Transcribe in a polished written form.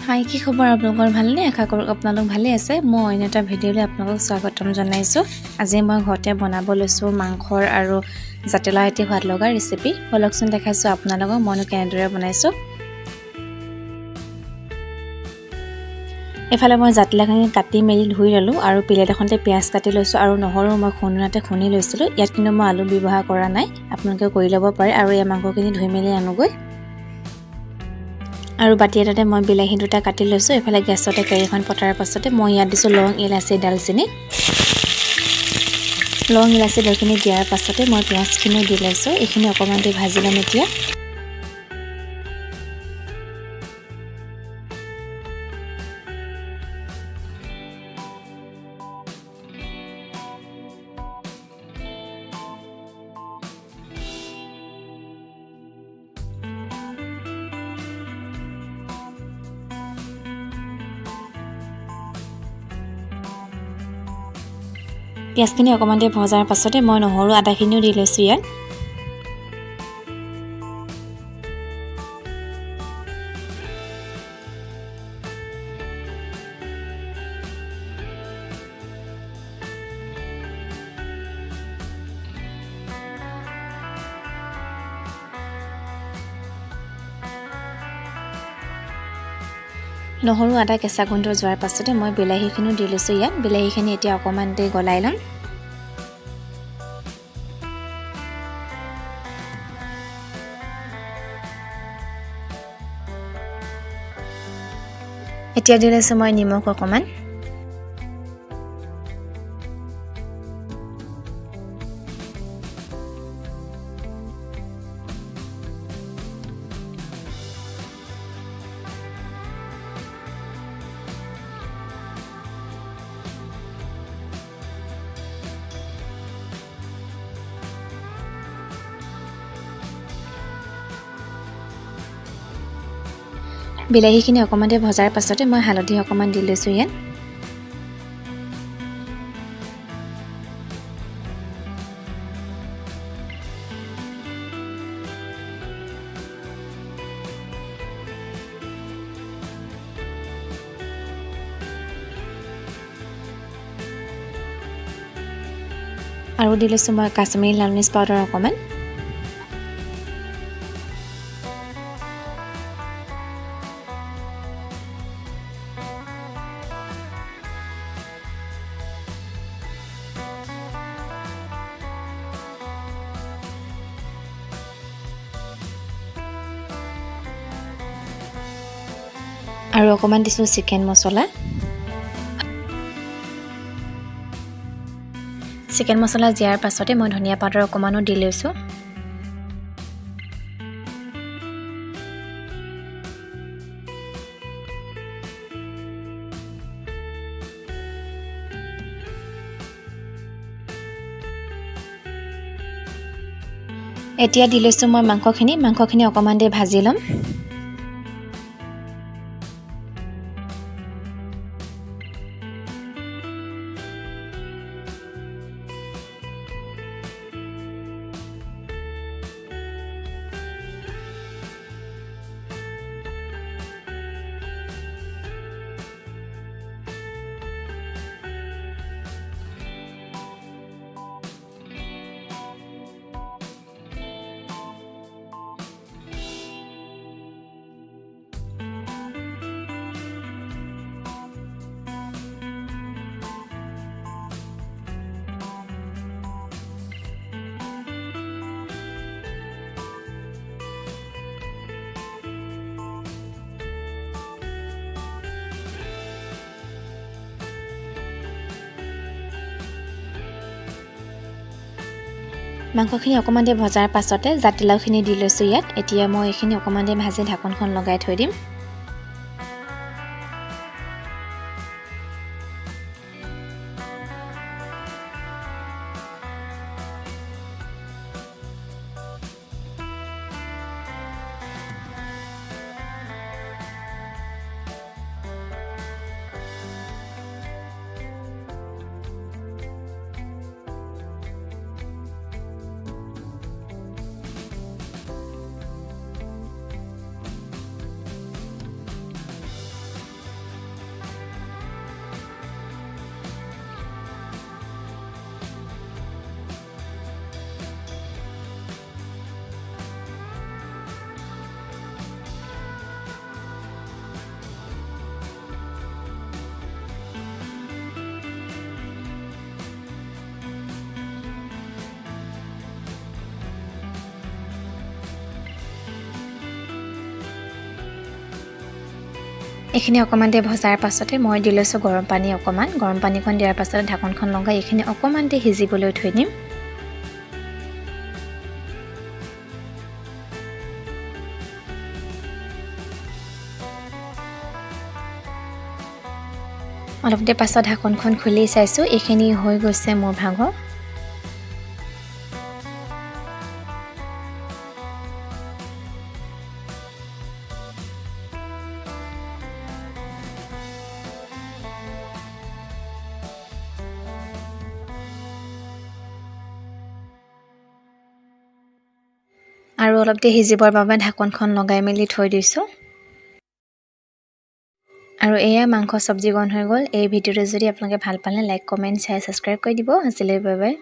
হাই কি খবৰ আপোনালোকৰ ভালনে আশা কৰোঁ আপোনালোক ভালে আছে মই অন্য এটা ভিডিঅ'লৈ আপোনালোকক স্বাগতম জনাইছোঁ আজি মই ঘৰতে বনাব লৈছোঁ মাংসৰ আৰু জাতিলাও এটি সোৱাদ লগা ৰেচিপি বলকচোন দেখাইছোঁ আপোনালোকক মইনো কেনেদৰে বনাইছোঁ এফালে মই জাতিলাওখিনি কাটি মেলি ধুই ল'লোঁ আৰু প্লেট এখনতে পিয়াজ কাটি লৈছোঁ আৰু নহৰু মই খুন্দনাতে খুন্দি লৈছিলোঁ ইয়াত কিন্তু মই আলু ব্যৱহাৰ কৰা নাই আপোনালোকে কৰি ল'ব পাৰে আৰু এই মাংসখিনি ধুই মেলি আনোগৈ আৰু বাটি এটাতে মই বিলাহী দুটা কাটি লৈছোঁ এফালে গেছতে কেৰাহীখন পতাৰ পাছতে মই ইয়াত দিছোঁ লং ইলাচি দালচিনি লং ইলাচি দালচিনি দিয়াৰ পাছতে মই পিয়াজখিনি দি লৈছোঁ এইখিনি অকণমান দি ভাজি ল'ম এতিয়া পিয়াজখিনি অকণমান দি ভজাৰ পাছতে মই নহৰু আদাখিনিও দি লৈছোঁ ইয়াত নহৰু আদা কেঁচা গোন্ধ যোৱাৰ পাছতে মই বিলাহীখিনিও দি লৈছোঁ ইয়াত বিলাহীখিনি এতিয়া অকণমান দি গলাই ল'ম এতিয়া দি লৈছোঁ মই নিমখ অকণমান বিলাহীখিনি অকণমান দি ভজাৰ পাছতে মই হালধি অকণমান দি লৈছোঁ ইয়াত আৰু দি লৈছোঁ মই কাশ্মীৰী লাল মিৰ্চ পাউডাৰ অকণমান আৰু অকণমান দিছোঁ চিকেন মছলা চিকেন মছলা দিয়াৰ পাছতে মই ধনিয়া পাউডাৰ অকণমানো দি লৈছোঁ এতিয়া দি লৈছোঁ মই মাংসখিনি অকণমান দি ভাজি ল'ম মাংসখিনি অকণমান দি ভজাৰ পাছতে জাতিলাওখিনি দি লৈছোঁ ইয়াত এতিয়া মই এইখিনি অকণমান দি ভাজি ঢাকনখন লগাই থৈ দিম এইখিনি অকমান দেৰি ভজাৰ পাছতে মই দি লৈছোঁ গৰম পানী অকমান গৰম পানীখন দিয়াৰ পাছতে ঢাকনখন লগাই এইখিনি অকমান দেৰি সিজিবলৈ থৈ দিম অলপ দেৰি পাছত ঢাকনখন খুলি চাইছোঁ এইখিনি হৈ গৈছে মোৰ ভাগৰ আৰু অলপ দেৰি সিজিবৰ বাবে ঢাকনখন লগাই মেলি থৈ দিছোঁ আৰু এয়া মাংস চব্জি বন হৈ গ'ল এই ভিডিঅ'টো যদি আপোনালোকে ভাল পালে লাইক কমেন্ট শ্বেয়াৰ সাবস্ক্ৰাইব কৰি দিব আজিলৈ বাই বাই